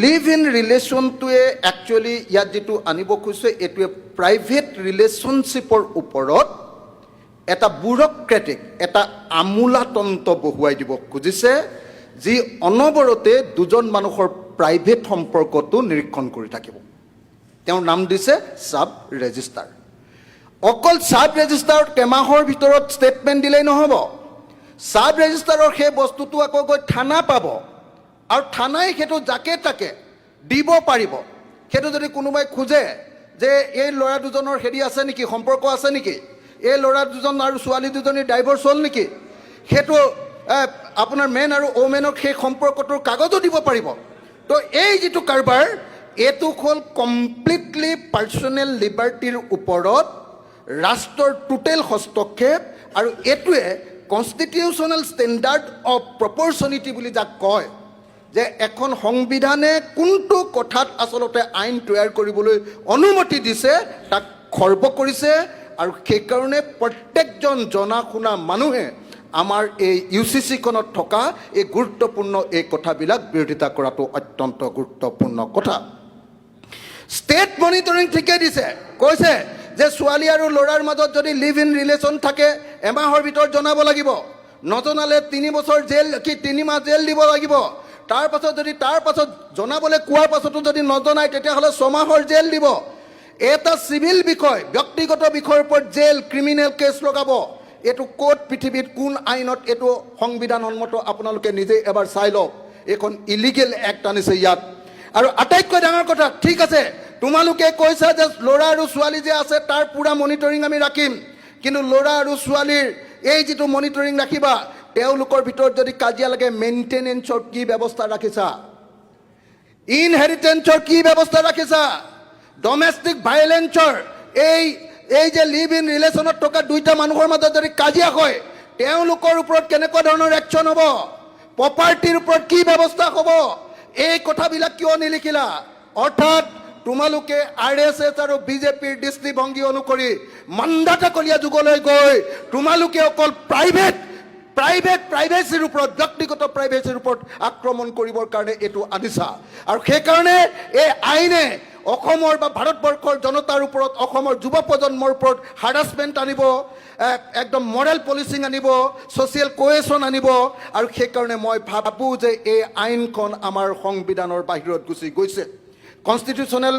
Live in ৰিলেশ্যনটোৱে actually ইয়াত যিটো আনিব খুজিছে এইটোৱে প্ৰাইভেট ৰিলেশ্যনশ্বিপৰ ওপৰত এটা ব্যুৰক্ৰেটিক এটা আমোলাতন্ত্ৰ বহুৱাই দিব খুজিছে, যি অনবৰতে দুজন মানুহৰ প্ৰাইভেট সম্পৰ্কটো নিৰীক্ষণ কৰি থাকিব। তেওঁৰ নাম দিছে ছাব ৰেজিষ্টাৰ। অকল ছাব ৰেজিষ্টাৰত কেইমাহৰ ভিতৰত ষ্টেটমেণ্ট দিলেই নহ'ব, ছাব ৰেজিষ্টাৰৰ সেই বস্তুটো আকৌ গৈ থানা পাব, আৰু থানাই সেইটো যাকে তাকে দিব পাৰিব। সেইটো যদি কোনোবাই খোজে যে এই ল'ৰা দুজনৰ হেৰি আছে নেকি, সম্পৰ্ক আছে নেকি, এই ল'ৰা দুজন আৰু ছোৱালী দুজনীৰ ডাইভৰ্চ হ'ল নেকি, সেইটো আপোনাৰ মেন আৰু ওমেনক সেই সম্পৰ্কটোৰ কাগজো দিব পাৰিব। তো এই যিটো কাৰবাৰ, এইটো হ'ল কমপ্লিটলি পাৰ্চনেল লিবাৰ্টিৰ ওপৰত ৰাষ্ট্ৰৰ টোটেল হস্তক্ষেপ, আৰু এইটোৱে কনষ্টিটিউশ্যনেল ষ্টেণ্ডাৰ্ড অফ প্ৰপৰচনিটি বুলি যাক কয়, যে এখন সংবিধানে কোনটো কথাত আচলতে আইন তৈয়াৰ কৰিবলৈ অনুমতি দিছে তাক খৰ্ব কৰিছে। আৰু সেইকাৰণে প্ৰত্যেকজন জনা শুনা মানুহে আমাৰ এই UCCখনত থকা এই গুৰুত্বপূৰ্ণ এই কথাবিলাক বিৰোধিতা কৰাটো অত্যন্ত গুৰুত্বপূৰ্ণ কথা। ষ্টেট মনিটৰিং ঠিকে দিছে, কৈছে যে ছোৱালী আৰু ল'ৰাৰ মাজত যদি লিভ ইন ৰিলেশ্যন থাকে এমাহৰ ভিতৰত জনাব লাগিব, নজনালে 3 বছৰ জেল কি 3 মাহ জেল দিব লাগিব। তাৰ পাছত জনাবলৈ কোৱাৰ পাছতো যদি নজনায় তেতিয়াহ'লে 6 মাহৰ জেল দিব। এটা চিভিল বিষয়, ব্যক্তিগত বিষয়ৰ ওপৰত জেল, ক্ৰিমিনেল কেছ লগাব। এইটো ক'ত পৃথিৱীত কোন আইনত এইটো সংবিধানসন্মত আপোনালোকে নিজেই এবাৰ চাই লওক। এইখন ইলিগেল এক্ট আনিছে ইয়াত। আৰু আটাইতকৈ ডাঙৰ কথা, ঠিক আছে তোমালোকে কৈছা যে ল'ৰা আৰু ছোৱালী যে আছে তাৰ পূৰা মনিটৰিং আমি ৰাখিম, কিন্তু ল'ৰা আৰু ছোৱালীৰ এই যিটো মনিটৰিং ৰাখিবা, তেওঁলোকৰ ভিতৰত যদি কাজিয়া লাগে মেইনটেনেন্সৰ কি ব্যৱস্থা ৰাখিছা, ইনহেৰিটেন্সৰ কি ব্যৱস্থা ৰাখিছা, ডমেষ্টিক ভাইলেন্সৰ এই যে লিভ ইন ৰিলেশ্যনত থকা দুইটা মানুহৰ মাজত যদি কাজিয়া হয় তেওঁলোকৰ ওপৰত কেনেকুৱা ধৰণৰ একশ্যন হ'ব, প্ৰপাৰ্টিৰ ওপৰত কি ব্যৱস্থা হ'ব, এই কথাবিলাক কিয় নিলিখিলা? অৰ্থাৎ তোমালোকে RSS আৰু বিজেপিৰ দৃষ্টিভংগী অনুসৰি মান্দাতাকলীয়া যুগলৈ গৈ তোমালোকে অকল প্ৰাইভেচিৰ ওপৰত, ব্যক্তিগত প্ৰাইভেচিৰ ওপৰত আক্ৰমণ কৰিবৰ কাৰণে এইটো আনিছা। আৰু সেইকাৰণে এই আইনে অসমৰ বা ভাৰতবৰ্ষৰ জনতাৰ ওপৰত, অসমৰ যুৱ প্ৰজন্মৰ ওপৰত হাৰাছমেণ্ট আনিব, একদম মৰেল পলিচিং আনিব, ছ'চিয়েল কোহেশ্যন আনিব। আৰু সেইকাৰণে মই ভাবোঁ যে এই আইনখন আমাৰ সংবিধানৰ বাহিৰত গুচি গৈছে। কনষ্টিটিউশ্যনেল